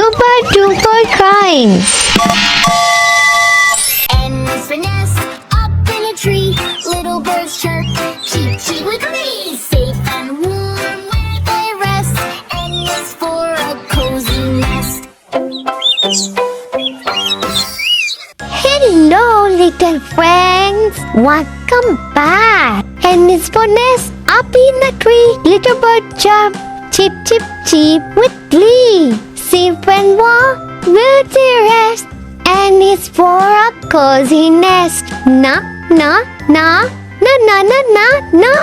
super duper crime. N is for nest, up in a tree. Little birds chirp, cheep cheep with me. Safe and warm where they rest. N is for a cozy nest. Hello, little friends. Welcome back. N is for nest, up in a tree. Little bird chirp, chip chip cheep with glee. Safe and warm where they rest. N is for a cozy nest. Na na na na na na na na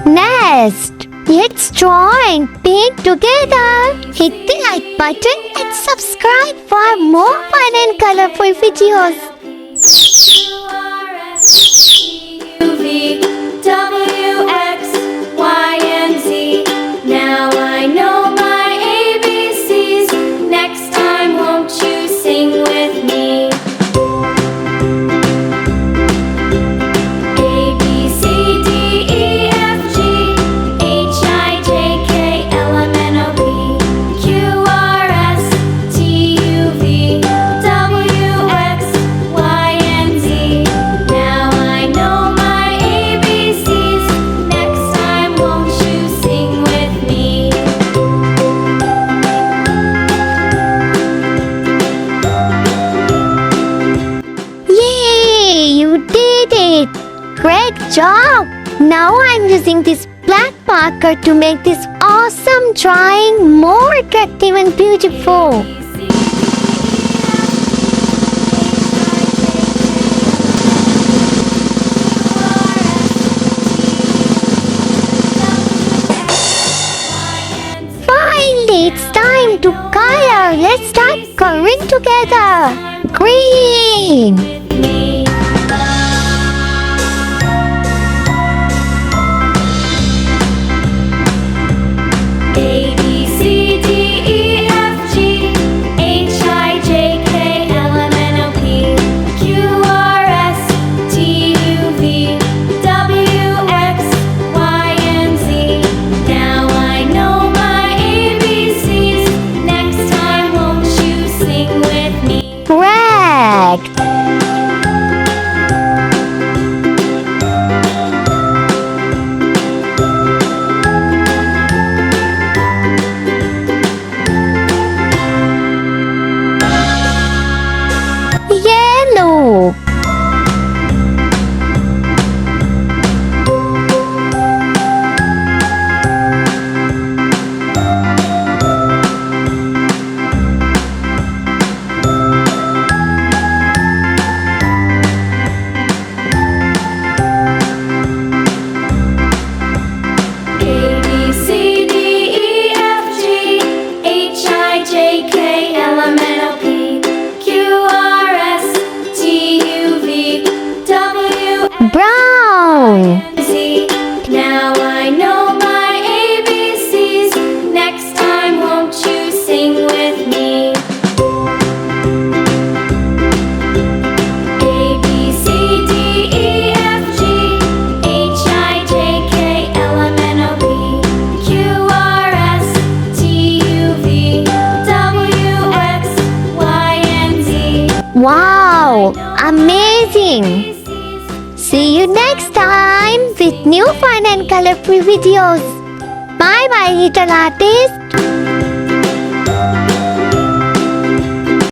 nest. Let's join being together. Hit the like button and subscribe for more fun and colorful videos. UVWXYZ. Now I know my ABCs. Next time, won't you sing with me? A B C D E F G H I J K L M N O P Q R S T U V W X Y and Z. Now I know my ABCs. Next time, won't you sing with me? Yay! You did it! Great job! Now I'm using this black marker to make this awesome drawing more attractive and beautiful. Finally, it's time to color. Let's start coloring together. Green. Me. A B C D E F G H I J K L M N O P Q R S T U V W X Y and Z. Now I know my ABCs. Next time, won't you sing with me? Correct. Yellow. A B C D E F G H I J K L M N O P Q R S T U V W Brown. X Z. Now I know my ABCs. Next time, won't you sing with me? A B C D E F G H I J K L M N O P Q R S T U V W X Y and Z. Wow, amazing! See you next time with new fun and colorful videos. Bye bye, little artists.